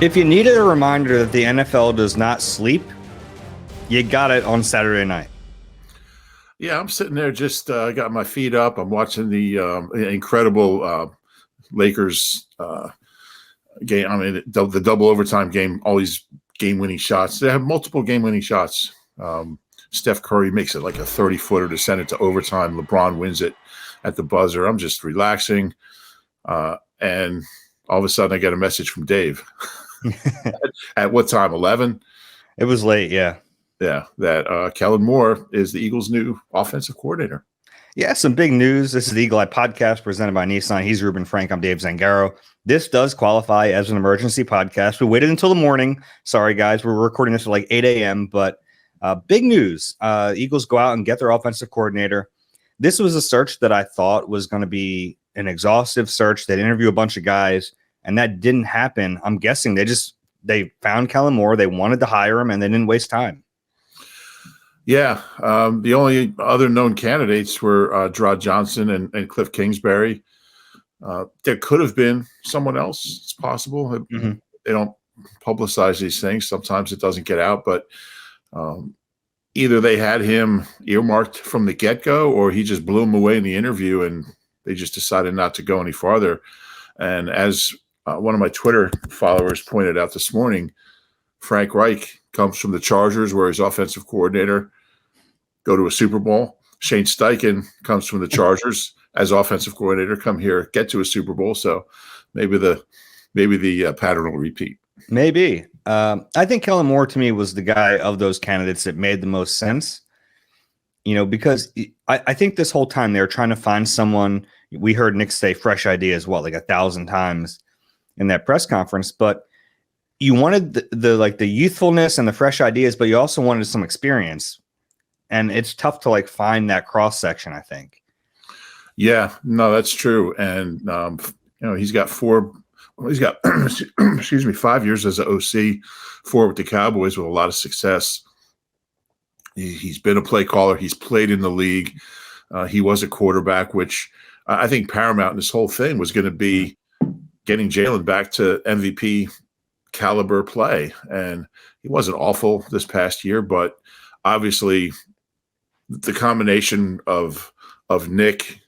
If you needed a reminder that the NFL does not sleep, you got it on Saturday night. Yeah, I'm sitting there just got my feet up. I'm watching the incredible Lakers game. I mean, the double overtime game, all these game-winning shots. They have multiple game-winning shots. Steph Curry makes it like a 30-footer to send it to overtime. LeBron wins it at the buzzer. I'm just relaxing. And all of a sudden I get a message from Dave. At what time? 11? It was late, yeah. Yeah, that Kellen Moore is the Eagles' new offensive coordinator. Yeah, some big news. This is the Eagle Eye Podcast presented by Nissan. He's Reuben Frank. I'm Dave Zangaro. This does qualify as an emergency podcast. We waited until the morning. Sorry, guys. We're recording this at like 8 a.m., but big news. Eagles go out and get their offensive coordinator. This was a search that I thought was going to be an exhaustive search. They'd interview a bunch of guys, and that didn't happen. I'm guessing they found Kellen Moore. They wanted to hire him, and they didn't waste time. Yeah, the only other known candidates were Gerard Johnson and Cliff Kingsbury. There could have been someone else. It's possible. Mm-hmm. They don't publicize these things. Sometimes it doesn't get out, but either they had him earmarked from the get-go or he just blew him away in the interview and they just decided not to go any farther. And as one of my Twitter followers pointed out this morning, Frank Reich comes from the Chargers, where he's offensive coordinator, go to a Super Bowl. Shane Steichen comes from the Chargers as offensive coordinator, come here, get to a Super Bowl. So maybe the pattern will repeat. Maybe. I think Kellen Moore to me was the guy of those candidates that made the most sense. Because I think this whole time they were trying to find someone. We heard Nick say fresh ideas, like 1,000 times in that press conference, but you wanted the youthfulness and the fresh ideas, but you also wanted some experience. And it's tough to find that cross section, I think. Yeah, no, that's true. And, he's got 5 years as an OC, 4 with the Cowboys with a lot of success. He's been a play caller. He's played in the league. He was a quarterback, which I think paramount in this whole thing was going to be getting Jalen back to MVP caliber play. And he wasn't awful this past year, but obviously the combination of Nick,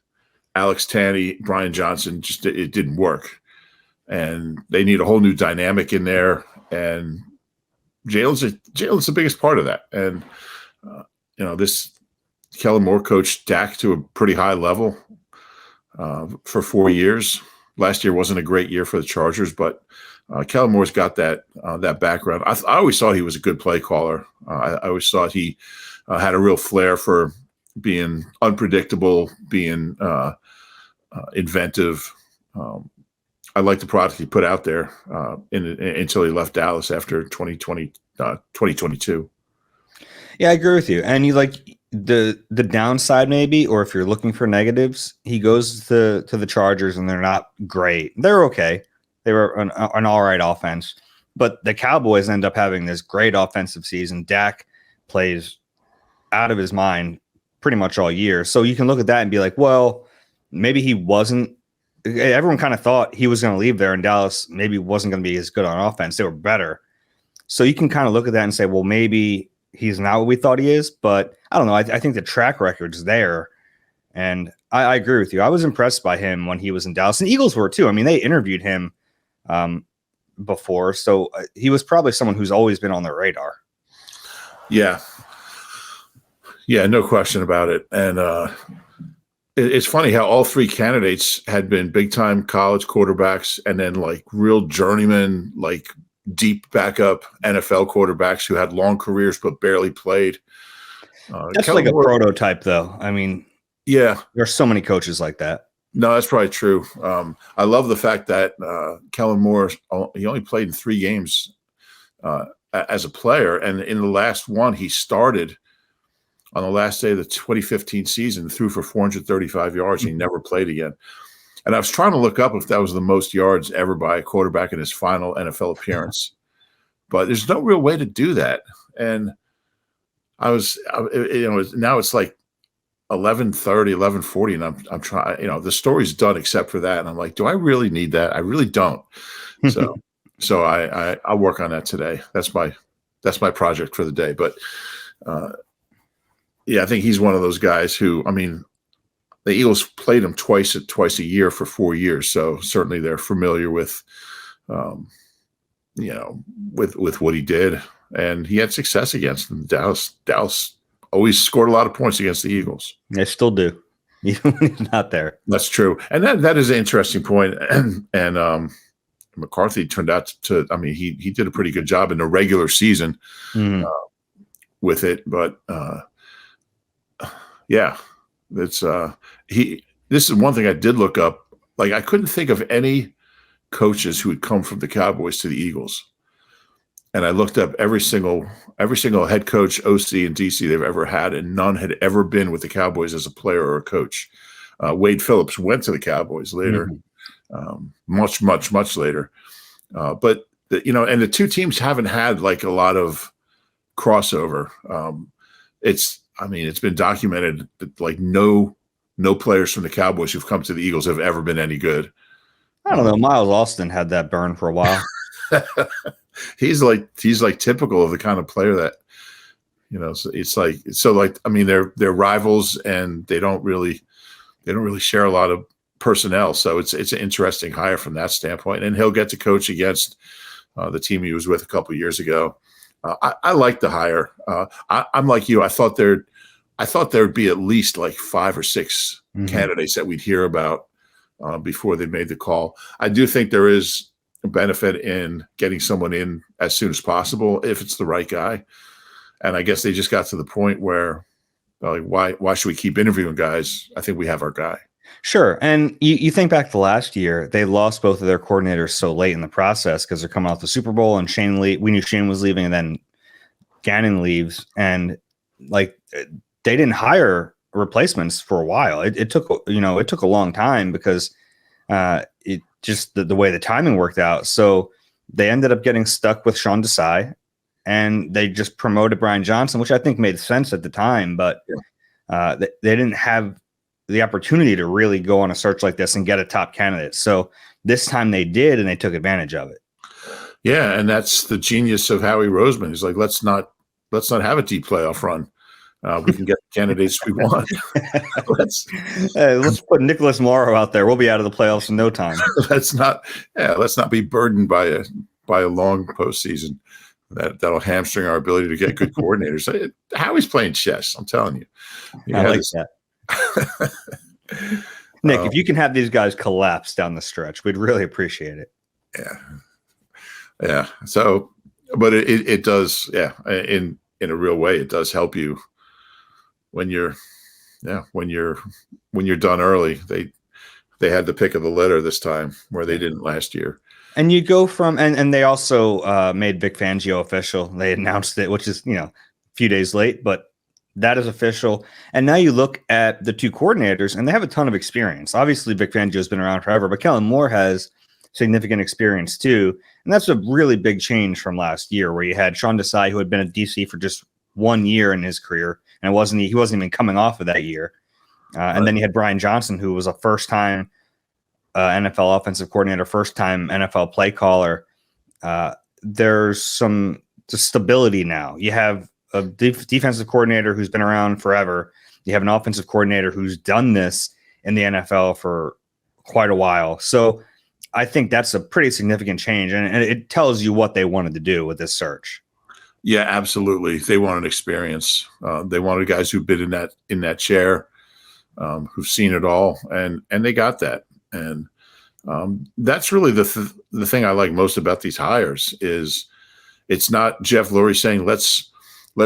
Alex Tanney, Brian Johnson, it didn't work. And they need a whole new dynamic in there. And Jalen's the biggest part of that. And, this Kellen Moore coached Dak to a pretty high level for 4 years. Last year wasn't a great year for the Chargers, but Kellen Moore's got that background. I always thought he was a good play caller. I always thought he had a real flair for being unpredictable, being inventive. I like the product he put out there until he left Dallas after 2022. Yeah, I agree with you. And you the downside maybe, or if you're looking for negatives, he goes to the Chargers and they're not great. They're okay. They were an all right offense, but the Cowboys end up having this great offensive season. Dak plays out of his mind pretty much all year. So you can look at that and be like, well, maybe he wasn't. Everyone kind of thought he was going to leave there in Dallas. Maybe wasn't going to be as good on offense. They were better. So you can kind of look at that and say, well, maybe he's not what we thought he is. But I don't know. I think the track record's there. And I agree with you. I was impressed by him when he was in Dallas. And Eagles were too. I mean, they interviewed him before. So he was probably someone who's always been on their radar. Yeah. Yeah, no question about it. And it's funny how all 3 candidates had been big-time college quarterbacks and then real journeyman, deep backup NFL quarterbacks who had long careers but barely played. That's Kellen Moore, a prototype, though. I mean, yeah, there's so many coaches like that. No, that's probably true. I love the fact that Kellen Moore, he only played in 3 games as a player, and in the last one, he started on the last day of the 2015 season, threw for 435 yards, and he never played again. And I was trying to look up if that was the most yards ever by a quarterback in his final NFL appearance. But there's no real way to do that. And now it's 11:30, 11:40, and I'm trying, the story's done except for that. And I'm like, do I really need that? I really don't. So So I'll work on that today. That's my project for the day. But yeah, I think he's one of those guys who, I mean, the Eagles played him twice a year for 4 years. So certainly they're familiar with, with what he did, and he had success against them. Dallas always scored a lot of points against the Eagles. They still do, even when he's not there. That's true, and that is an interesting point. And McCarthy turned out to. I mean, he did a pretty good job in the regular season with it, but yeah, it's This is one thing I did look up. Like, I couldn't think of any coaches who had come from the Cowboys to the Eagles. And I looked up every single head coach, OC, and DC they've ever had, and none had ever been with the Cowboys as a player or a coach. Wade Phillips went to the Cowboys later, much later. But and the two teams haven't had like a lot of crossover. It's been documented that like no players from the Cowboys who've come to the Eagles have ever been any good. I don't know. Miles Austin had that burn for a while. He's like typical of the kind of player that, they're rivals, and they don't really share a lot of personnel. So it's an interesting hire from that standpoint. And he'll get to coach against the team he was with a couple of years ago. I like the hire. I'm like you. I thought there'd be at least like 5 or 6 candidates that we'd hear about before they made the call. I do think there is a benefit in getting someone in as soon as possible if it's the right guy. And I guess they just got to the point where, like, why should we keep interviewing guys? I think we have our guy. Sure. And you think back to last year, they lost both of their coordinators so late in the process because they're coming off the Super Bowl, and we knew Shane was leaving, and then Gannon leaves, and like they didn't hire replacements for a while. It took a long time because it just the way the timing worked out. So they ended up getting stuck with Sean Desai, and they just promoted Brian Johnson, which I think made sense at the time, but they didn't have the opportunity to really go on a search like this and get a top candidate. So this time they did, and they took advantage of it. Yeah, and that's the genius of Howie Roseman. He's like, let's not have a deep playoff run. We can get the candidates we want. Let's put Nicholas Morrow out there. We'll be out of the playoffs in no time. Let's not be burdened by a long postseason that'll hamstring our ability to get good coordinators. Howie's playing chess. I'm telling you. I like that. Nick, if you can have these guys collapse down the stretch, we'd really appreciate it. Yeah. So, but it does. Yeah, in a real way, it does help you when you're done early. They had the pick of the litter this time where they didn't last year. And you go from and they also made Vic Fangio official. They announced it, which is a few days late, but that is official. And now you look at the two coordinators, and they have a ton of experience. Obviously, Vic Fangio has been around forever, but Kellen Moore has significant experience too. And that's a really big change from last year, where you had Sean Desai, who had been at DC for just 1 year in his career, and he wasn't even coming off of that year. And then you had Brian Johnson, who was a first-time NFL offensive coordinator, first-time NFL play caller. There's some stability now. You have a defensive coordinator who's been around forever. You have an offensive coordinator who's done this in the NFL for quite a while. So I think that's a pretty significant change, and it tells you what they wanted to do with this search. Yeah, absolutely. They wanted experience. They wanted guys who've been in that chair, who've seen it all, and they got that. And that's really the thing I like most about these hires is it's not Jeff Lurie saying let's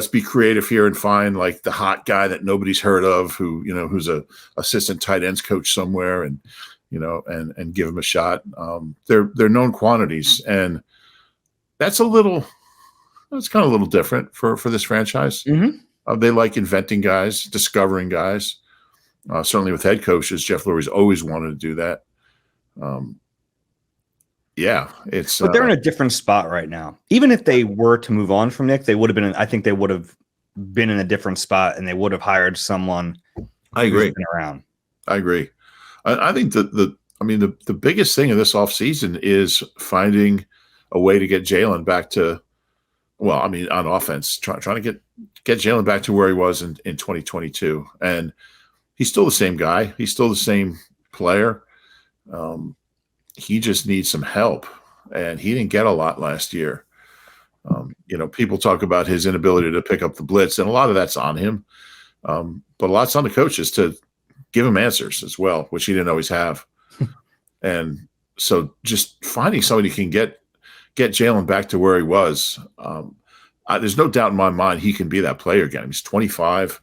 be creative here and find like the hot guy that nobody's heard of who's a assistant tight ends coach somewhere and give him a shot. They're known quantities, and that's kind of a little different for this franchise. They like inventing guys, discovering guys. Certainly with head coaches, Jeff Lurie's always wanted to do that. But they're in a different spot right now. Even if they were to move on from Nick, I think they would have been in a different spot, and they would have hired someone. I agree. Who's been around. I agree. I think the biggest thing in this offseason is finding a way to get Jalen back to, well, I mean, on offense, trying to get Jalen back to where he was in 2022. And he's still the same guy. He's still the same player. He just needs some help, and he didn't get a lot last year. People talk about his inability to pick up the blitz, and a lot of that's on him. But a lot's on the coaches to give him answers as well, which he didn't always have. And so just finding somebody who can get Jalen back to where he was, there's no doubt in my mind he can be that player again. He's 25.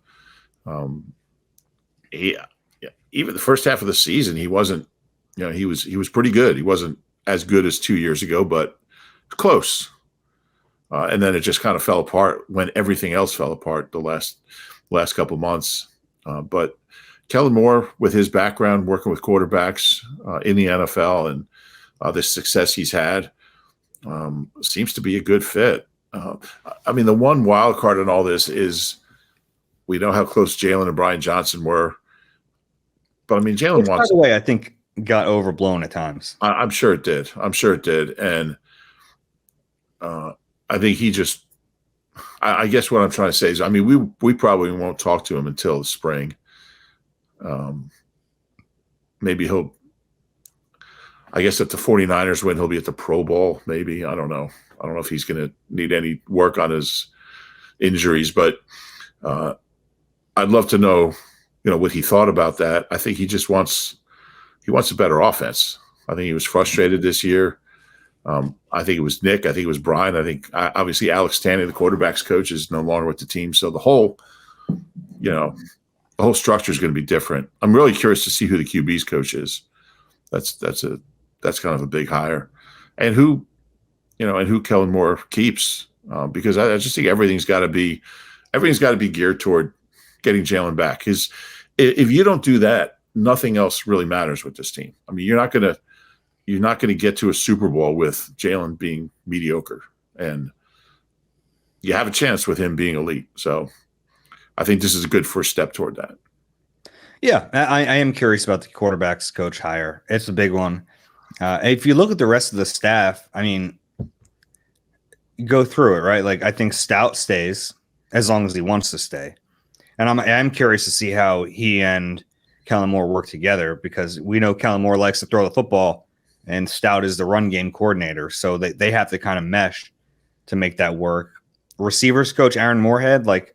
Even the first half of the season, he wasn't, he was pretty good. He wasn't as good as 2 years ago, but close. And then it just kind of fell apart when everything else fell apart the last couple of months. But Kellen Moore, with his background working with quarterbacks in the NFL and the success he's had, seems to be a good fit. I mean, the one wild card in all this is we know how close Jalen and Brian Johnson were. But, I mean, Jalen wants – by the way, I think got overblown at times. I'm sure it did. And I think he just – I guess what I'm trying to say is, I mean, we probably won't talk to him until the spring. Maybe he'll – I guess if the 49ers win, he'll be at the Pro Bowl maybe. I don't know. I don't know if he's going to need any work on his injuries, but I'd love to know, what he thought about that. I think he just wants a better offense. I think he was frustrated this year. I think it was Nick. I think it was Brian. I think obviously Alex Tanny, the quarterback's coach, is no longer with the team. So the whole structure is going to be different. I'm really curious to see who the QB's coach is. That's kind of a big hire, and who Kellen Moore keeps, because I just think everything's got to be geared toward getting Jalen back. If you don't do that, nothing else really matters with this team. I mean, you're not going to get to a Super Bowl with Jalen being mediocre, and you have a chance with him being elite. So I think this is a good first step toward that. Yeah, I am curious about the quarterback's coach hire. It's a big one. If you look at the rest of the staff, I mean, go through it, right? Like, I think Stout stays as long as he wants to stay. And I'm curious to see how he and Kellen Moore work together, because we know Kellen Moore likes to throw the football and Stout is the run game coordinator. So they have to kind of mesh to make that work. Receivers coach Aaron Moorhead, like,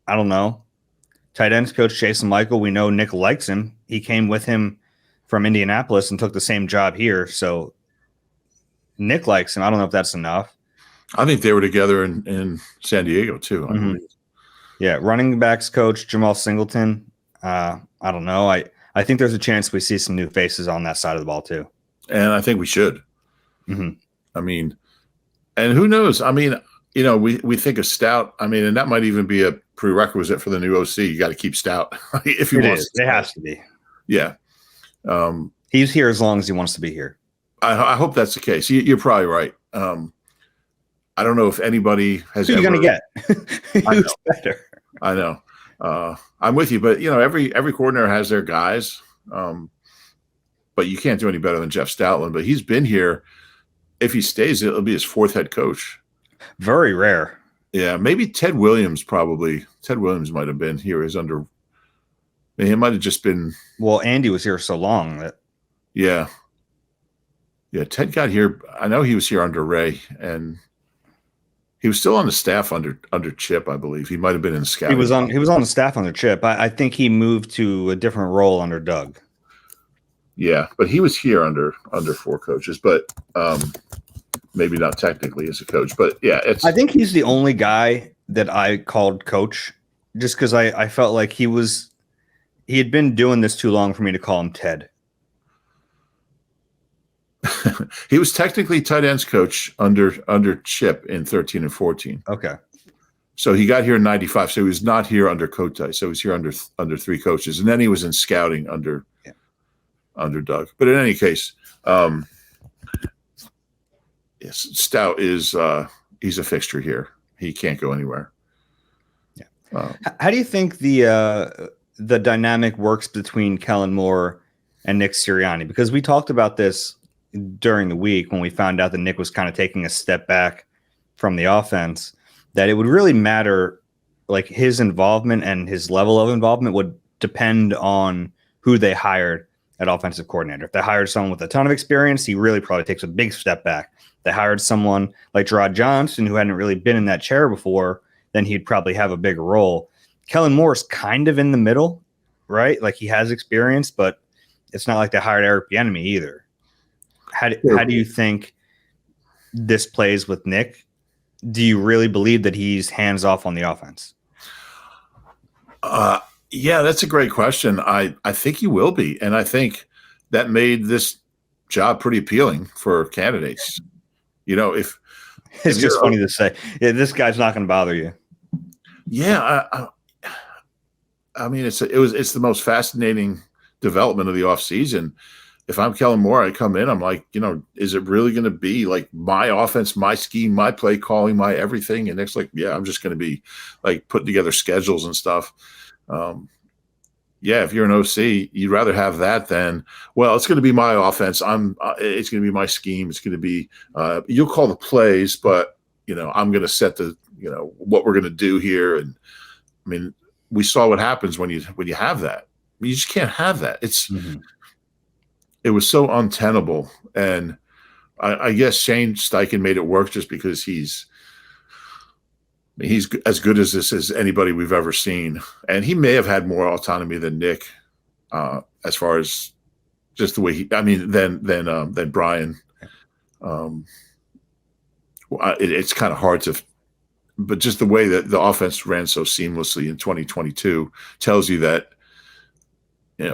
I don't know. Tight ends coach Jason Michael, we know Nick likes him. He came with him from Indianapolis and took the same job here. So Nick likes him. I don't know if that's enough. I think they were together in San Diego too. Mm-hmm. Yeah, running backs coach Jamal Singleton. I don't know. I think there's a chance we see some new faces on that side of the ball too. And I think we should. Mm-hmm. I mean, and who knows? I mean, we think of Stout. I mean, and that might even be a prerequisite for the new OC. You got to keep Stout if he wants. It has to be. Yeah. He's here as long as he wants to be here. I hope that's the case. You're probably right. I don't know if anybody has. Who are you going to get? Who's better? I know. I'm with you, but every coordinator has their guys. But you can't do any better than Jeff Stoutland. But he's been here. If he stays, it'll be his fourth head coach. Very rare. Yeah, maybe Ted Williams. Probably Ted Williams might have been here. He might have just been. Well, Andy was here so long that. Yeah. Yeah, Ted got here. I know he was here under Ray, and he was still on the staff under Chip, I believe. He might have been in the scout. He was on the staff under Chip. I think he moved to a different role under Doug. Yeah, but he was here under four coaches, but maybe not technically as a coach. But yeah, I think he's the only guy that I called coach, just because I felt like he had been doing this too long for me to call him Ted. He was technically tight ends coach under Chip in 13 and 14. Okay. So he got here in 95. So he was not here under Kotai. So he was here under three coaches. And then he was in scouting under Doug. But in any case, yes, Stout is he's a fixture here. He can't go anywhere. Yeah. How do you think the dynamic works between Kellen Moore and Nick Sirianni? Because we talked about this during the week when we found out that Nick was kind of taking a step back from the offense, that it would really matter, like his involvement and his level of involvement would depend on who they hired at offensive coordinator. If they hired someone with a ton of experience, he really probably takes a big step back. If they hired someone like Gerard Johnson, who hadn't really been in that chair before, then he'd probably have a bigger role. Kellen Moore is kind of in the middle, right? Like he has experience, but it's not like they hired Eric Bieniemy either. How do you think this plays with Nick? Do you really believe that he's hands off on the offense? Yeah, that's a great question. I think he will be. And I think that made this job pretty appealing for candidates. If it's just funny to say, yeah, this guy's not going to bother you. Yeah. I mean, it's the most fascinating development of the offseason. If I'm Kellen Moore, I come in, I'm like, is it really going to be like my offense, my scheme, my play calling, my everything? And it's like, yeah, I'm just going to be like putting together schedules and stuff. Yeah, if you're an OC, you'd rather have that than, well, it's going to be my offense. It's going to be my scheme. It's going to be, you'll call the plays, but I'm going to set the, what we're going to do here. And I mean, we saw what happens when you have that. You just can't have that. It was so untenable. And I guess Shane Steichen made it work just because he's as good as this as anybody we've ever seen. And he may have had more autonomy than Nick, as far as just the way than Brian. It's kind of hard to, but just the way that the offense ran so seamlessly in 2022 tells you that,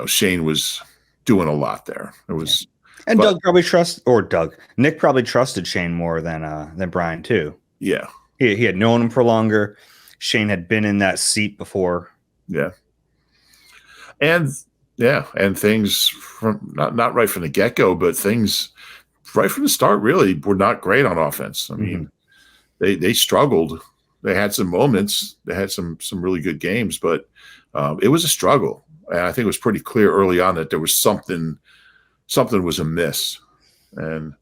Shane was doing a lot there. It was, and Nick probably trusted Shane more than Brian too. Yeah. He had known him for longer. Shane had been in that seat before. Yeah. And things from not right from the get-go, but things right from the start really were not great on offense. I mean, they struggled. They had some moments. They had some really good games, but it was a struggle. And I think it was pretty clear early on that there was something was amiss. And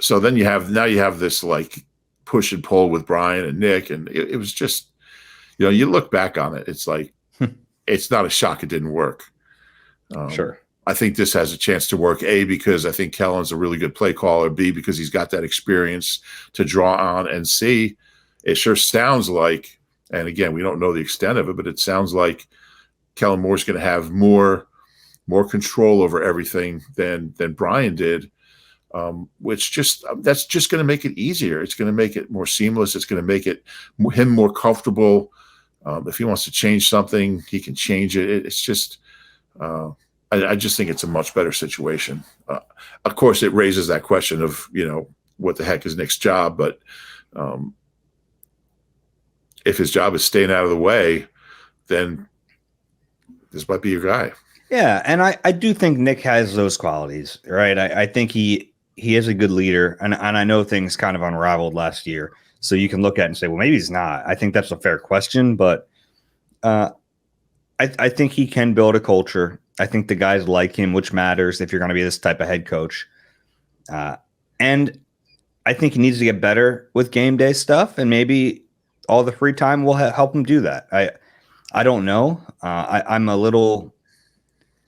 so then you have this like push and pull with Brian and Nick. And it was just, you look back on it, it's like, it's not a shock it didn't work. Sure. I think this has a chance to work, A, because I think Kellen's a really good play caller, B, because he's got that experience to draw on, and C, it sure sounds like, and again, we don't know the extent of it, but it sounds like Kellen Moore's going to have more control over everything than Brian did, which that's just going to make it easier. It's going to make it more seamless. It's going to make him more comfortable. If he wants to change something, he can change it. It's just, I just think it's a much better situation. Of course, it raises that question of, what the heck is Nick's job? But if his job is staying out of the way, then this might be your guy. Yeah, and I do think Nick has those qualities, right? I think he is a good leader, and I know things kind of unraveled last year, so you can look at it and say, well, maybe he's not. I think that's a fair question, but I think he can build a culture. I think the guys like him, which matters if you're going to be this type of head coach. And I think he needs to get better with game day stuff, and maybe all the free time will help him do that. I don't know. I'm a little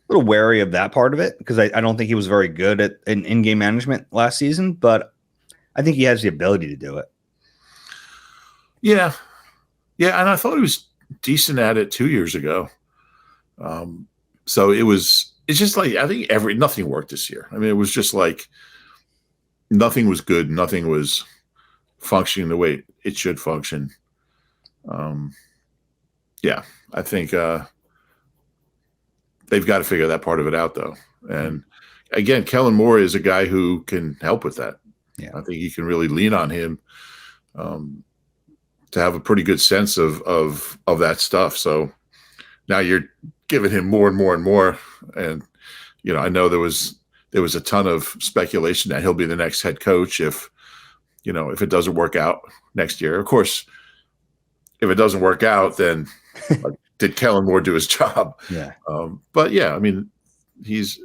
wary of that part of it because I don't think he was very good at in-game management last season, but I think he has the ability to do it. Yeah. Yeah, and I thought he was decent at it 2 years ago. So it's just like, I think nothing worked this year. I mean, it was just like nothing was good. Nothing was functioning the way it should function. Yeah, I think they've got to figure that part of it out, though. And again, Kellen Moore is a guy who can help with that. Yeah, I think you can really lean on him to have a pretty good sense of that stuff. So now you're giving him more and more and more. And I know there was a ton of speculation that he'll be the next head coach if it doesn't work out next year. Of course, if it doesn't work out, then did Kellen Moore do his job? Yeah. But yeah, I mean, he's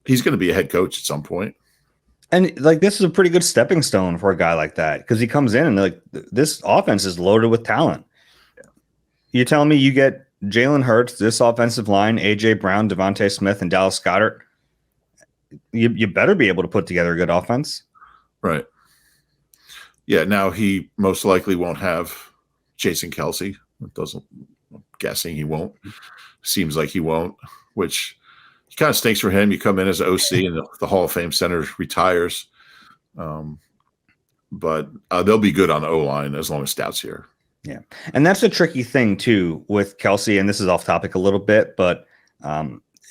going to be a head coach at some point. And like this is a pretty good stepping stone for a guy like that because he comes in and like this offense is loaded with talent. You telling me you get Jalen Hurts, this offensive line, AJ Brown, Devontae Smith, and Dallas Goedert? You better be able to put together a good offense. Right. Yeah. Now he most likely won't have Jason Kelsey. I'm guessing he won't. Seems like he won't, which kind of stinks for him. You come in as OC and the Hall of Fame center retires. But they'll be good on the O-line as long as Stout's here. Yeah. And that's a tricky thing too with Kelsey. And this is off topic a little bit, but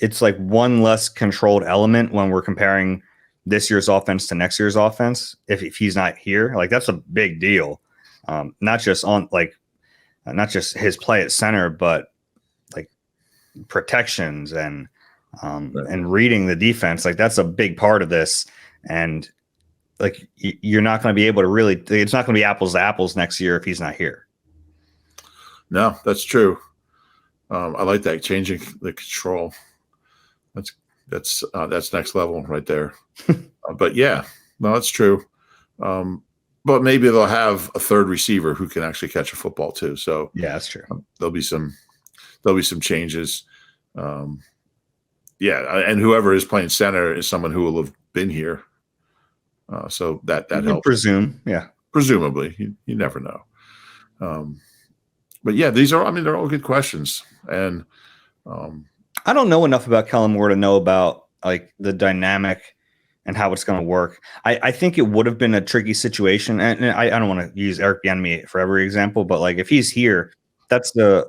it's like one less controlled element when we're comparing this year's offense to next year's offense. If he's not here, like that's a big deal. Not just his play at center, but like protections and reading the defense. Like that's a big part of this. And like you're not going to be able to really, it's not going to be apples to apples next year if he's not here. No, that's true. I like that, changing the control. That's next level right there. But yeah, no, that's true. But maybe they'll have a third receiver who can actually catch a football too. So yeah, that's true. There'll be some changes. Yeah, and whoever is playing center is someone who will have been here. So that helps. Presume, yeah. Presumably, you never know. But yeah, they're all good questions. And I don't know enough about Kellen Moore to know about like the dynamic and how it's going to work. I think it would have been a tricky situation. And I don't want to use Eric Bieniemy for every example, but like if he's here, that's a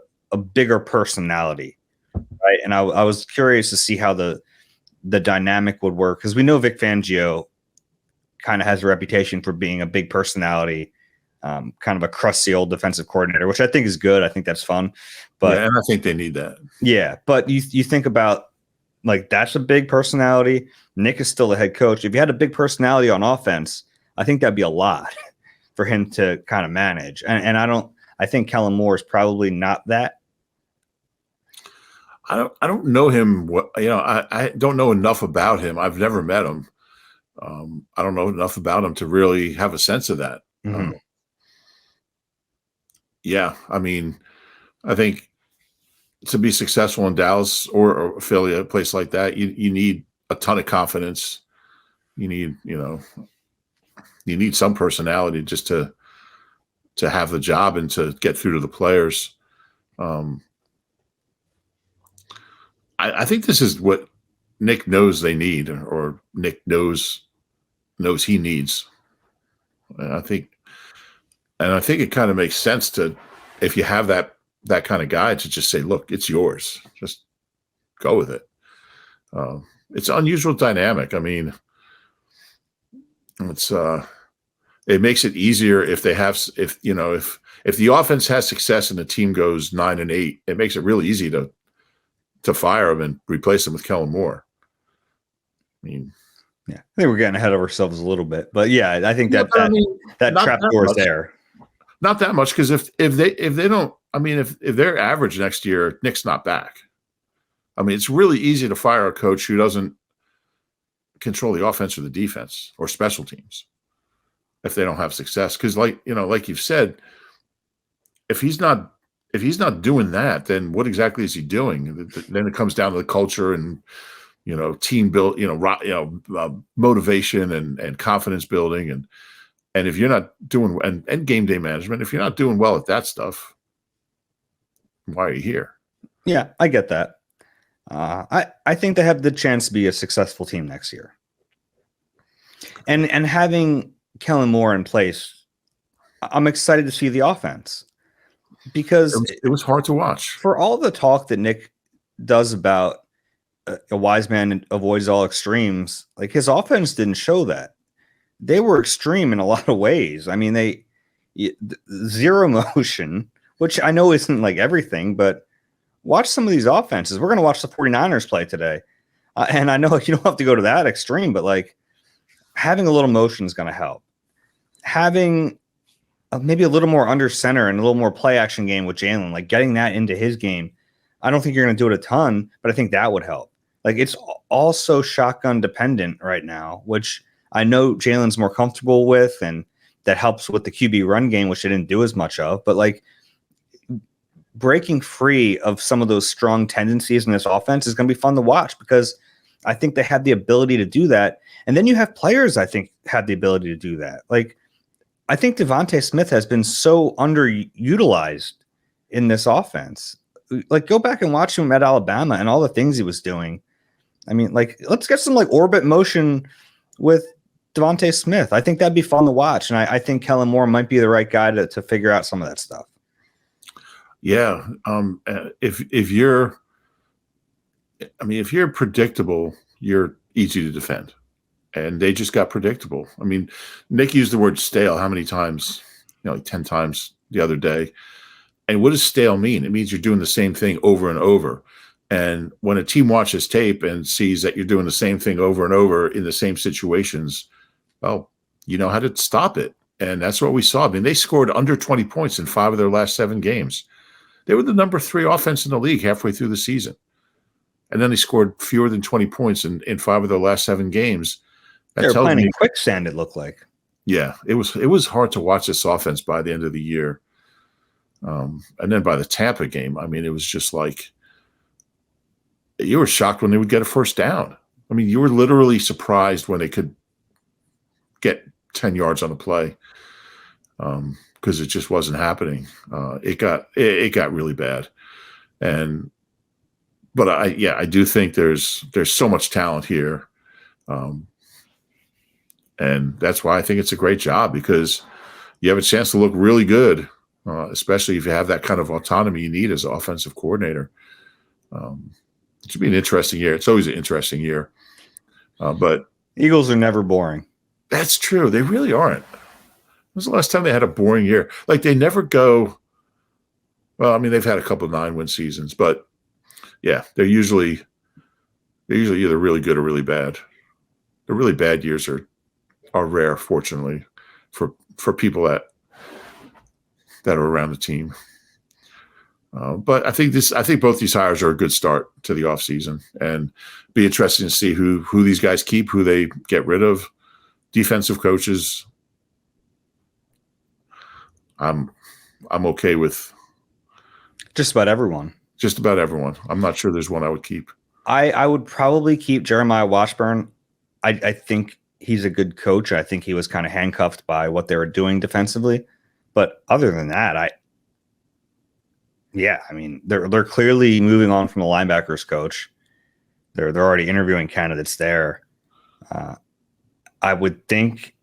bigger personality, right? And I was curious to see how the dynamic would work because we know Vic Fangio kind of has a reputation for being a big personality, kind of a crusty old defensive coordinator, which I think is good. I think that's fun. But yeah, and I think they need that. Yeah, but you think about like that's a big personality. Nick is still the head coach. If you had a big personality on offense, I think that'd be a lot for him to kind of manage. And I think Kellen Moore is probably not that. I don't know him. I don't know enough about him. I've never met him. I don't know enough about him to really have a sense of that. Mm-hmm. Yeah, I mean, I think to be successful in Dallas or Philly, a place like that, you need a ton of confidence. You need some personality just to have the job and to get through to the players. I think this is what Nick knows they need, or Nick knows he needs. And I think it kind of makes sense to, if you have that kind of guy, to just say, look, it's yours. Just go with it. It's an unusual dynamic. I mean, it makes it easier if the offense has success and the team goes 9-8, it makes it really easy to fire him and replace him with Kellen Moore. I mean, yeah, I think we're getting ahead of ourselves a little bit, but yeah, I think that trap door is there. Not that much, because if they don't, I mean, if they're average next year, Nick's not back. I mean, it's really easy to fire a coach who doesn't control the offense or the defense or special teams if they don't have success. Because like you've said, if he's not doing that, then what exactly is he doing? Then it comes down to the culture and team build, motivation and confidence building, and if you're not doing and game day management, if you're not doing well at that stuff, why are you here? Yeah, I get that. I think they have the chance to be a successful team next year, and having Kellen Moore in place, I'm excited to see the offense. Because it was hard to watch. For all the talk that Nick does about a wise man avoids all extremes, like his offense didn't show that. They were extreme in a lot of ways. I mean, zero motion, which I know isn't like everything, but watch some of these offenses. We're going to watch the 49ers play today. And I know you don't have to go to that extreme, but like having a little motion is going to help. Having maybe a little more under center and a little more play action game with Jalen, like getting that into his game. I don't think you're going to do it a ton, but I think that would help. Like it's also shotgun dependent right now, which I know Jalen's more comfortable with, and that helps with the QB run game, which they didn't do as much of. But like breaking free of some of those strong tendencies in this offense is going to be fun to watch because I think they have the ability to do that. And then you have players I think have the ability to do that. Like I think Devontae Smith has been so underutilized in this offense. Like go back and watch him at Alabama and all the things he was doing. I mean, like let's get some like orbit motion with Devontae Smith. I think that'd be fun to watch. And I think Kellen Moore might be the right guy to figure out some of that stuff. Yeah. If you're predictable, you're easy to defend. And they just got predictable. I mean, Nick used the word stale how many times? Like 10 times the other day. And what does stale mean? It means you're doing the same thing over and over. And when a team watches tape and sees that you're doing the same thing over and over in the same situations, well, you know how to stop it. And that's what we saw. I mean, they scored under 20 points in 5 of their last 7 games. They were the number 3 offense in the league halfway through the season. And then they scored fewer than 20 points in 5 of their last 7 games. They were playing in quicksand, it looked like. Yeah, it was hard to watch this offense by the end of the year. And then by the Tampa game, I mean, it was just like you were shocked when they would get a first down. I mean, you were literally surprised when they could get 10 yards on a play because it just wasn't happening. It got really bad. But I do think there's so much talent here. And that's why I think it's a great job because you have a chance to look really good, especially if you have that kind of autonomy you need as an offensive coordinator. It should be an interesting year. It's always an interesting year. But Eagles are never boring. That's true. They really aren't. When was the last time they had a boring year? Like they never go – well, I mean, they've had a couple of 9-win seasons. But, yeah, they're usually either really good or really bad. The really bad years are rare, fortunately, for people that are around the team. But I think both these hires are a good start to the offseason, and be interesting to see who these guys keep, who they get rid of. Defensive coaches, I'm okay with just about everyone. Just about everyone. I'm not sure there's one I would keep. I would probably keep Jeremiah Washburn. I think he's a good coach. I think he was kind of handcuffed by what they were doing defensively. But other than that, I mean, they're clearly moving on from the linebackers coach. They're already interviewing candidates there. I would think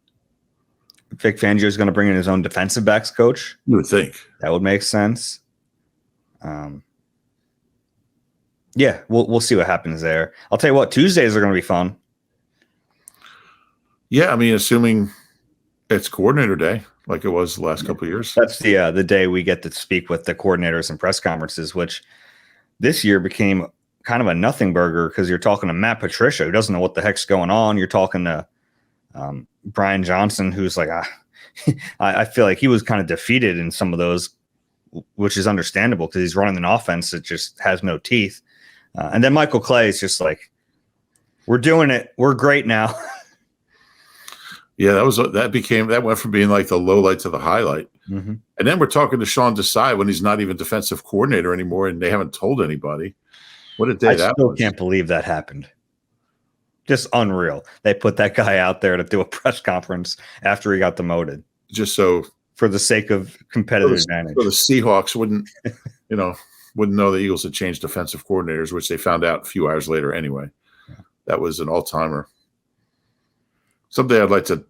Vic Fangio is going to bring in his own defensive backs coach. You would think that would make sense. Yeah, we'll see what happens there. I'll tell you what, Tuesdays are going to be fun. Yeah, I mean, assuming it's coordinator day, like it was the last couple of years. That's the day we get to speak with the coordinators and press conferences, which this year became kind of a nothing burger because you're talking to Matt Patricia, who doesn't know what the heck's going on. You're talking to Brian Johnson, who's like, I feel like he was kind of defeated in some of those, which is understandable because he's running an offense that just has no teeth. And then Michael Clay is just like, we're doing it. We're great now. Yeah, that went from being like the low light to the highlight. Mm-hmm. And then we're talking to Sean Desai when he's not even defensive coordinator anymore, and they haven't told anybody. What a day that was. I still can't believe that happened. Just unreal. They put that guy out there to do a press conference after he got demoted. Just so for the sake of competitive advantage. So the Seahawks wouldn't know the Eagles had changed defensive coordinators, which they found out a few hours later anyway. Yeah. That was an all-timer. Someday I'd like to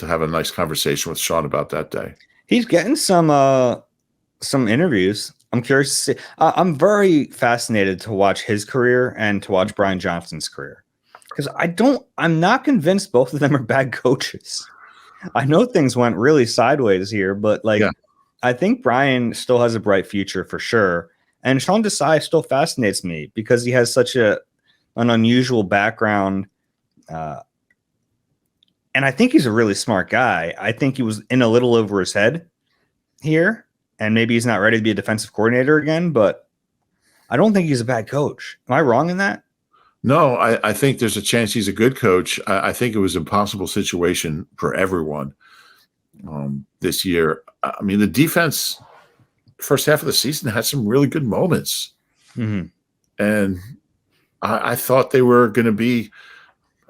have a nice conversation with Sean about that day. He's getting some interviews. I'm curious to see. I'm very fascinated to watch his career and to watch Brian Johnson's career because I'm not convinced both of them are bad coaches. I know things went really sideways here, but I think Brian still has a bright future for sure. And Sean Desai still fascinates me because he has such an unusual background. And I think he's a really smart guy. I think he was in a little over his head here, and maybe he's not ready to be a defensive coordinator again, but I don't think he's a bad coach. Am I wrong in that? No, I think there's a chance he's a good coach. I think it was an impossible situation for everyone this year. I mean, the defense, first half of the season, had some really good moments. Mm-hmm. And I thought they were going to be,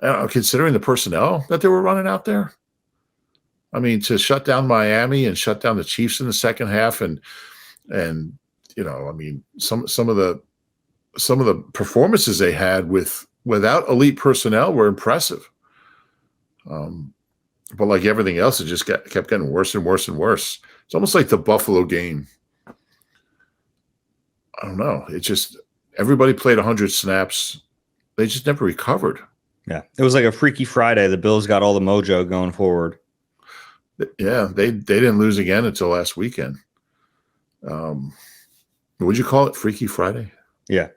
considering the personnel that they were running out there. I mean, to shut down Miami and shut down the Chiefs in the second half, and you know, I mean, some of the performances they had without elite personnel were impressive. But like everything else, it just kept getting worse and worse and worse. It's almost like the Buffalo game. I don't know. It just, everybody played 100 snaps. They just never recovered. Yeah, it was like a Freaky Friday. The Bills got all the mojo going forward. Yeah, they didn't lose again until last weekend. Would you call it Freaky Friday? Yeah.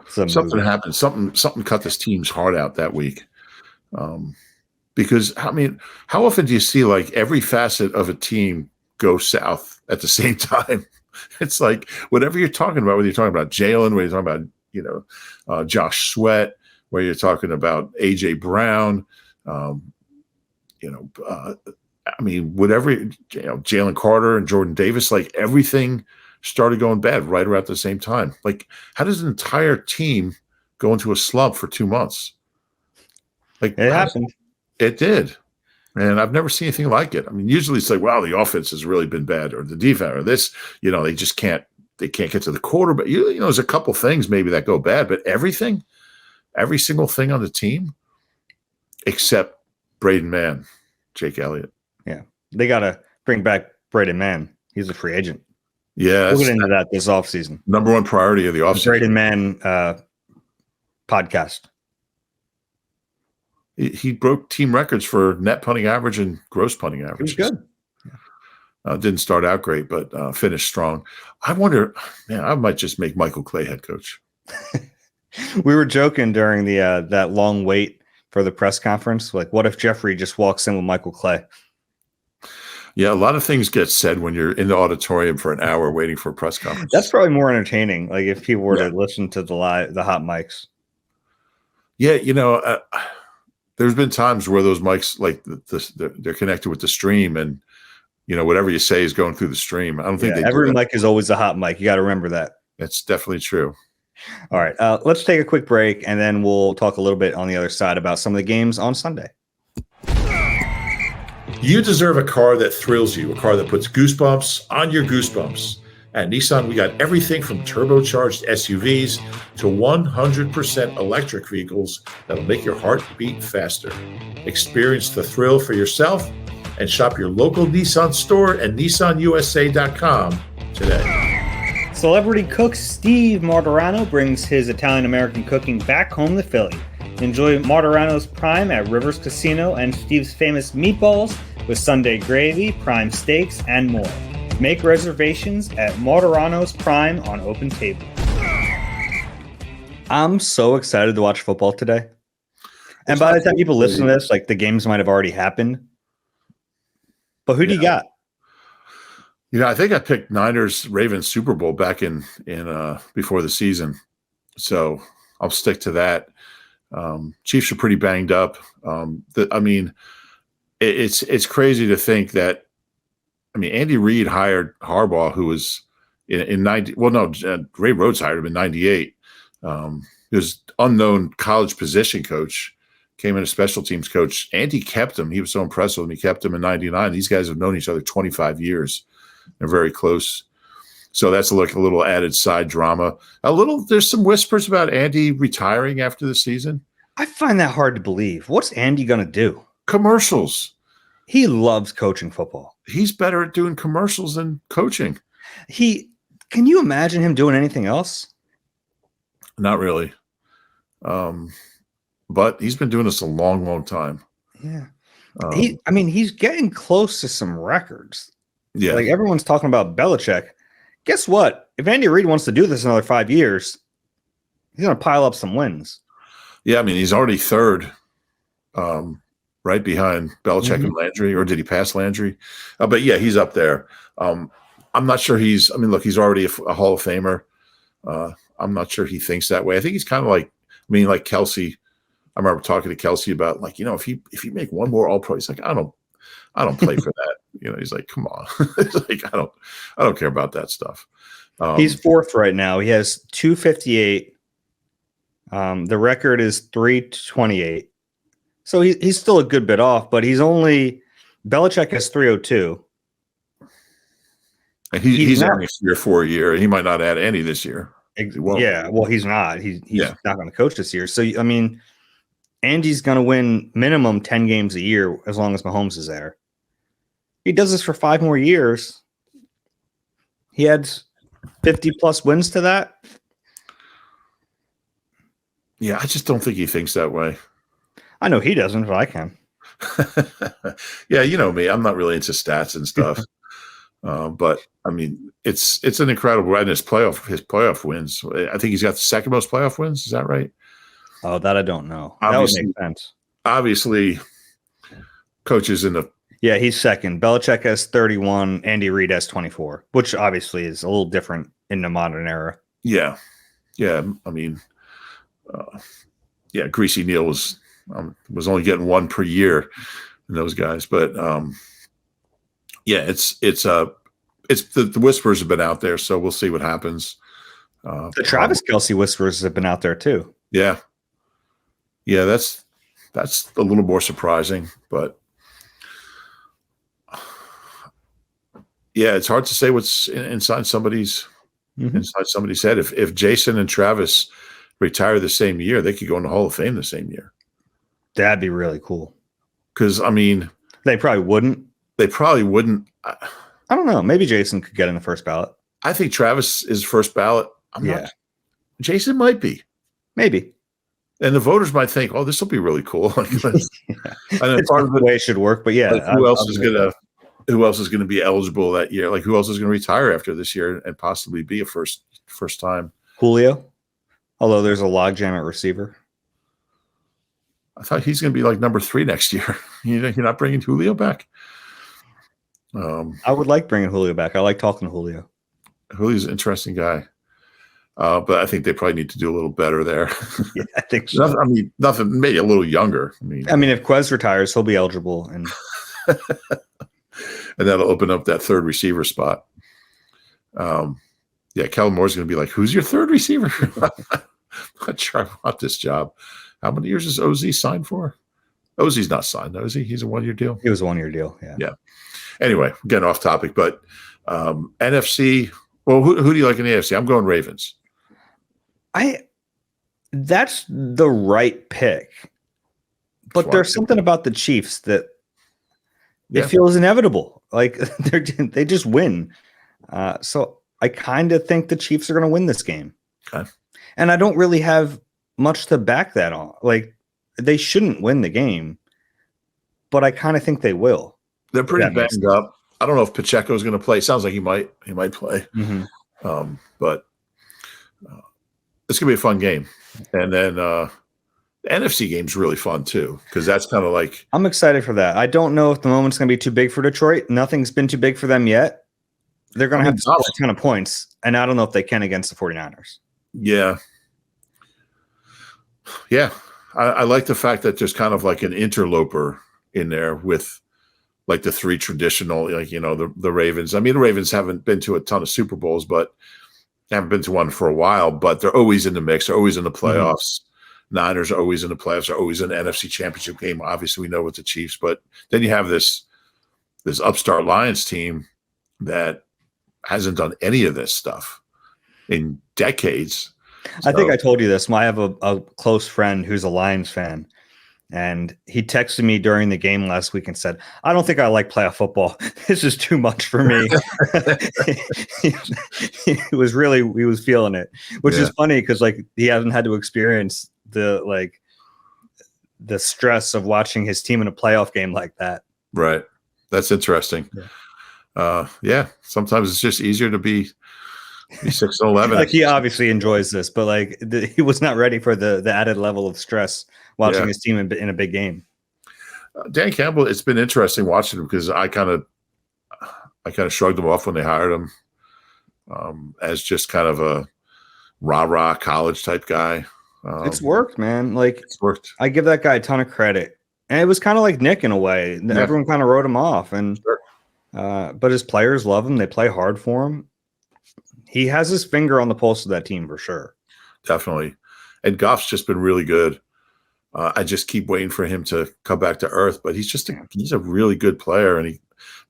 Something happened. Something cut this team's heart out that week. Because, I mean, how often do you see like every facet of a team go south at the same time? It's like whatever you're talking about, whether you're talking about Jalen, whether you're talking about, Josh Sweat, whether you're talking about A.J. Brown, I mean, whatever, Jalen Carter and Jordan Davis, like everything started going bad right around the same time. Like, how does an entire team go into a slump for 2 months? Like, it happened. It did. And I've never seen anything like it. I mean, usually it's like, wow, the offense has really been bad, or the defense, or this, they just can't get to the quarterback. There's a couple things maybe that go bad, but every single thing on the team, except Braden Mann, Jake Elliott. Yeah. They got to bring back Braden Mann. He's a free agent. Yeah. We'll get into that this offseason. Number one priority of the offseason. Braden Mann podcast. He broke team records for net punting average and gross punting average. He was good. Didn't start out great, but finished strong. I wonder, man, I might just make Michael Clay head coach. We were joking during the that long wait for the press conference. Like, what if Jeffrey just walks in with Michael Clay? Yeah, a lot of things get said when you're in the auditorium for an hour waiting for a press conference. That's probably more entertaining. Like if people were to listen to the hot mics. Yeah, there's been times where those mics, like they're connected with the stream, and whatever you say is going through the stream. I don't think every mic is always a hot mic. You got to remember that. That's definitely true. All right, let's take a quick break, and then we'll talk a little bit on the other side about some of the games on Sunday. You deserve a car that thrills you, a car that puts goosebumps on your goosebumps. At Nissan, we got everything from turbocharged SUVs to 100% electric vehicles that'll make your heart beat faster. Experience the thrill for yourself and shop your local Nissan store at nissanusa.com today. Celebrity cook Steve Martorano brings his Italian-American cooking back home to Philly. Enjoy Martorano's Prime at Rivers Casino and Steve's famous meatballs with Sunday gravy, prime steaks, and more. Make reservations at Martorano's Prime on Open Table. I'm so excited to watch football today. And by the time people listen to this, like the games might have already happened. But who do you got? I think I picked Niners Ravens Super Bowl back in before the season. So I'll stick to that. Chiefs are pretty banged up. It's crazy to think that. Andy Reid hired Harbaugh, who was in 90. Well, no, Ray Rhodes hired him in 98. He was unknown college position coach, came in as special teams coach. Andy kept him. He was so impressed with him. He kept him in 99. These guys have known each other 25 years. They're very close. So that's like a little added side drama. There's some whispers about Andy retiring after the season. I find that hard to believe. What's Andy going to do? Commercials. He loves coaching football. He's better at doing commercials than coaching. Can you imagine him doing anything else? Not really. But he's been doing this a long, long time. Yeah. He's getting close to some records. Yeah. Like everyone's talking about Belichick. Guess what? If Andy Reid wants to do this another 5 years, he's going to pile up some wins. Yeah. He's already third. Right behind Belichick and Landry, or did he pass Landry? But yeah, he's up there. I'm not sure he's already a Hall of Famer. I'm not sure he thinks that way. I think he's kind of like, I mean, like Kelsey. I remember talking to Kelsey about like, if you make one more All Pro, he's like, I don't play for that. He's like, come on. It's like, I don't care about that stuff. He's fourth right now. He has 258. The record is 328. So he's still a good bit off, but Belichick has 302. And he's only 3 or 4 a year. He might not add any this year. Yeah, well, he's not. He's not going to coach this year. So, I mean, Andy's going to win minimum 10 games a year as long as Mahomes is there. He does this for 5 more years. He adds 50-plus wins to that. Yeah, I just don't think he thinks that way. I know he doesn't, but I can. Yeah, you know me. I'm not really into stats and stuff. But I mean, it's an incredible run. His playoff wins. I think he's got the second most playoff wins. Is that right? Oh, that I don't know. Obviously, that would make sense. Obviously, coaches in the he's second. Belichick has 31. Andy Reid has 24, which obviously is a little different in the modern era. Yeah. I mean, Greasy Neal was only getting 1 per year in those guys, but it's the whispers have been out there, so we'll see what happens. The Travis Kelce whispers have been out there too. Yeah, that's a little more surprising, but it's hard to say what's inside somebody's head. If Jason and Travis retire the same year, they could go in the Hall of Fame the same year. That'd be really cool. Because I mean, they probably wouldn't. I don't know. Maybe Jason could get in the first ballot. I think Travis is first ballot. Not. Jason might be. Maybe. And the voters might think, "Oh, this will be really cool." And it's part of the way it should work. But yeah, who else is gonna be eligible that year? Like who else is gonna retire after this year and possibly be a first time? Julio. Although there's a logjam at receiver. I thought he's going to be like number 3 next year. You're not bringing Julio back? I would like bringing Julio back. I like talking to Julio. Julio's an interesting guy. But I think they probably need to do a little better there. Yeah, I think so. Nothing, maybe a little younger. I mean, if Quez retires, he'll be eligible. And that'll open up that third receiver spot. Kellen Moore's going to be like, who's your third receiver? I'm not sure I want this job. How many years is OZ signed for? OZ's not signed, is he? He's a 1-year deal? It was a 1-year deal, yeah. Anyway, getting off topic, but NFC, well, who do you like in the AFC? I'm going Ravens. That's the right pick. But there's something about the Chiefs that it feels inevitable. Like they just win. So I kind of think the Chiefs are going to win this game. Okay. And I don't really have much to back that on. Like they shouldn't win the game, but I kind of think they will. They're pretty banged up. I don't know if Pacheco is going to play. Sounds like he might play. Mm-hmm. But it's going to be a fun game. And then the NFC game's really fun too, because that's kind of like I'm excited for that. I don't know if the moment's going to be too big for Detroit. Nothing's been too big for them yet. They're going to have to score a ton of points, and I don't know if they can against the 49ers. Yeah. I like the fact that there's kind of like an interloper in there with like the 3 traditional, like, the Ravens. I mean, the Ravens haven't been to a ton of Super Bowls, but haven't been to one for a while, but they're always in the mix. They're always in the playoffs. Mm-hmm. Niners are always in the playoffs. They're always in the NFC Championship game. Obviously, we know with the Chiefs, but then you have this upstart Lions team that hasn't done any of this stuff in decades. I think I told you this. I have a close friend who's a Lions fan, and he texted me during the game last week and said, "I don't think I like playoff football. This is too much for me." he was feeling it, which is funny because like he hasn't had to experience the stress of watching his team in a playoff game like that. Right. That's interesting. Yeah. Sometimes it's just easier to be 6-11. Like he obviously enjoys this, but like he was not ready for the added level of stress watching his team in a big game. Dan Campbell, it's been interesting watching him because I kind of shrugged him off when they hired him as just kind of rah-rah college type guy. It's worked, man. Like, It's worked. I give that guy a ton of credit. And it was kind of like Nick in a way. Yeah. Everyone kind of wrote him off. And Sure. but his players love him. They play hard for him. He has his finger on the pulse of that team for sure. Definitely. And Goff's just been really good. I just keep waiting for him to come back to earth, but he's a really good player, and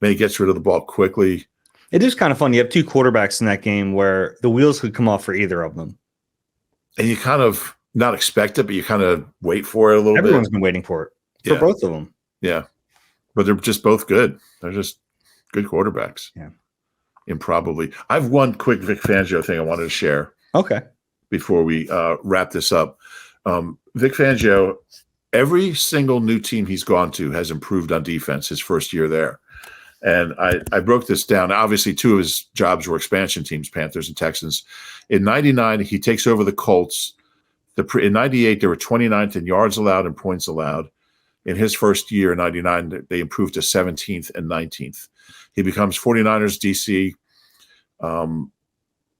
he gets rid of the ball quickly. It is kind of fun. You have two quarterbacks in that game where the wheels could come off for either of them. And you kind of not expect it, but you kind of wait for it a little bit. Everyone's been waiting for it for both of them. Yeah. But they're just both good. They're just good quarterbacks. Yeah. Improbably. I have one quick Vic Fangio thing I wanted to share. Okay. Before we wrap this up. Vic Fangio, every single new team he's gone to has improved on defense his first year there. And I broke this down. Obviously, two of his jobs were expansion teams, Panthers and Texans. In 99, he takes over the Colts. In 98, they were 29th in yards allowed and points allowed. In his first year, in 99, they improved to 17th and 19th. He becomes 49ers DC.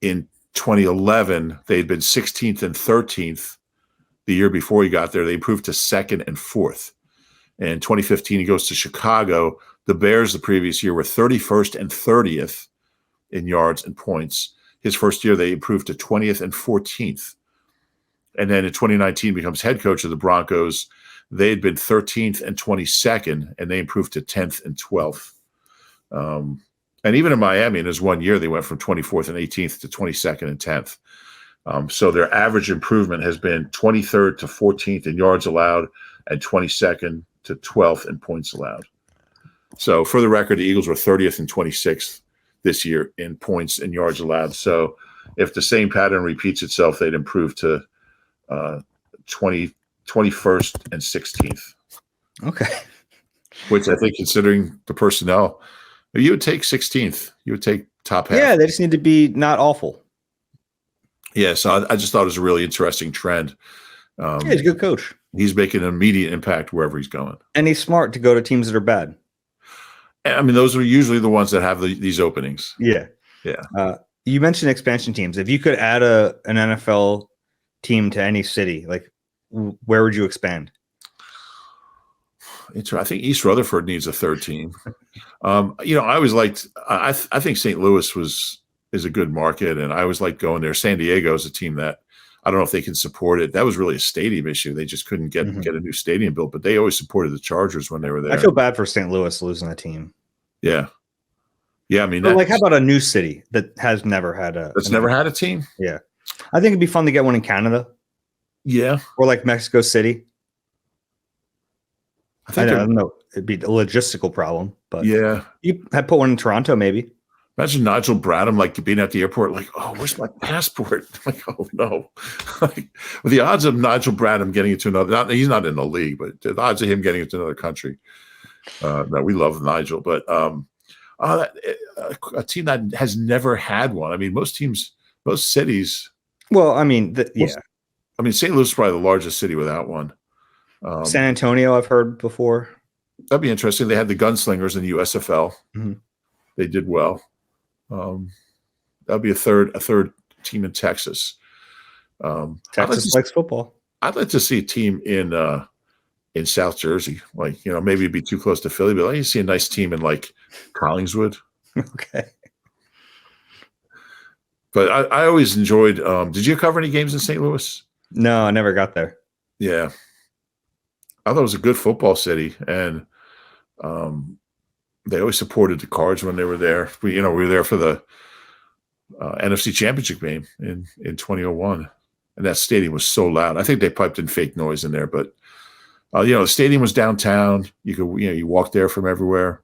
In 2011, they'd been 16th and 13th. The year before he got there, they improved to 2nd and 4th. In 2015, he goes to Chicago. The Bears the previous year were 31st and 30th in yards and points. His first year, they improved to 20th and 14th. And then in 2019, becomes head coach of the Broncos. They had been 13th and 22nd, and they improved to 10th and 12th. And even in Miami, in his 1 year, they went from 24th and 18th to 22nd and 10th. So their average improvement has been 23rd to 14th in yards allowed and 22nd to 12th in points allowed. So for the record, the Eagles were 30th and 26th this year in points and yards allowed. So if the same pattern repeats itself, they'd improve to 21st and 16th. Okay. Which I think, considering the personnel, you would take 16th. You would take top half. Yeah, they just need to be not awful. Yeah, so I just thought it was a really interesting trend. Yeah, he's a good coach. He's making an immediate impact wherever he's going. And he's smart to go to teams that are bad. I mean, those are usually the ones that have these openings. Yeah. Yeah. You mentioned expansion teams. If you could add an NFL team to any city, like where would you expand? I think East Rutherford needs a third team. I always liked. I think St. Louis is a good market, and I always liked going there. San Diego is a team that I don't know if they can support it. That was really a stadium issue. They just couldn't get a new stadium built, but they always supported the Chargers when they were there. I feel bad for St. Louis losing a team. Yeah. I mean, how about a new city that has never had never had a team? Yeah, I think it'd be fun to get one in Canada. Yeah, or like Mexico City. I don't know. It'd be a logistical problem, but yeah, you had put one in Toronto, maybe. Imagine Nigel Bradham like being at the airport, like, oh, where's my passport? Like, oh no. Like, with the odds of Nigel Bradham getting into another, he's not in the league, but the odds of him getting into another country. No, we love Nigel, but a team that has never had one. I mean, most cities. Well, I mean, I mean, St. Louis is probably the largest city without one. San Antonio, I've heard before. That'd be interesting. They had the Gunslingers in the USFL. Mm-hmm. They did well. That'd be a third team in Texas. Texas likes football. I'd like to see a team in South Jersey. Like, maybe it'd be too close to Philly, but I'd like to see a nice team in like Collingswood. Okay. But I always enjoyed. Did you cover any games in St. Louis? No, I never got there. Yeah, I thought it was a good football city, and they always supported the Cards when they were there. We were there for the NFC Championship game in 2001, and that stadium was so loud. I think they piped in fake noise in there, but the stadium was downtown. You could you walk there from everywhere.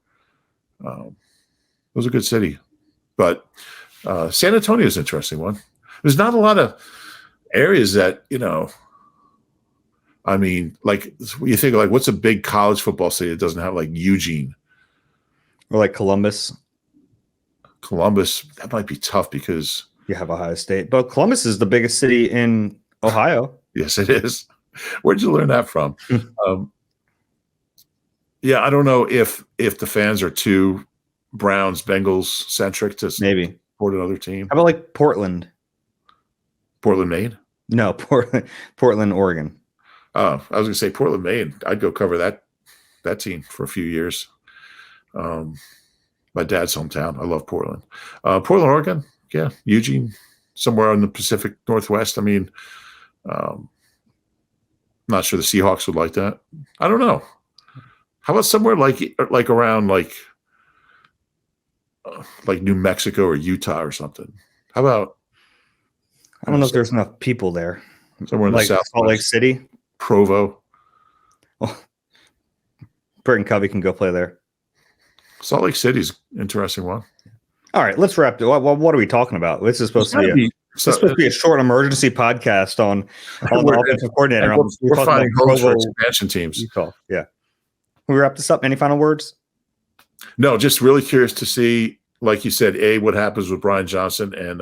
It was a good city, but San Antonio is an interesting one. There's not a lot of areas that I mean, like you think like what's a big college football city that doesn't have like Eugene or like Columbus? Columbus, that might be tough because you have Ohio State, but Columbus is the biggest city in Ohio. Yes, it is. Where'd you learn that from? Yeah, I don't know if the fans are too Browns Bengals centric to maybe support another team. How about like Portland? Portland, Maine. No, Portland, Oregon. I was going to say Portland, Maine. I'd go cover that team for a few years. My dad's hometown. I love Portland. Portland, Oregon. Yeah, Eugene, somewhere in the Pacific Northwest. I mean, not sure the Seahawks would like that. I don't know. How about somewhere like around like New Mexico or Utah or something? How about? I don't know if there's enough people there. Somewhere in the South. Salt Lake City, Provo. Well, Bert and Covey can go play there. Salt Lake City's an interesting one. All right, let's wrap. What are we talking about? This is supposed to be a short emergency podcast on the offensive coordinator. We're finding homes for expansion teams. Utah. Yeah. Can we wrap this up? Any final words? No, just really curious to see, like you said, A, what happens with Brian Johnson and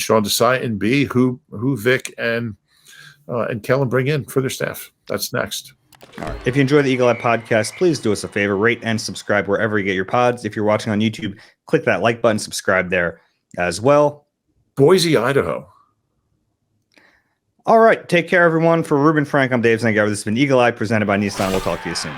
Sean Desai, and B, who Vic and Kellen bring in for their staff. That's next. All right. If you enjoy the Eagle Eye podcast, please do us a favor, rate and subscribe wherever you get your pods. If you're watching on YouTube, click that like button, subscribe there as well. Boise, Idaho. All right. Take care, everyone. For Reuben, Frank, I'm Dave Zangaro. This has been Eagle Eye presented by Nissan. We'll talk to you soon.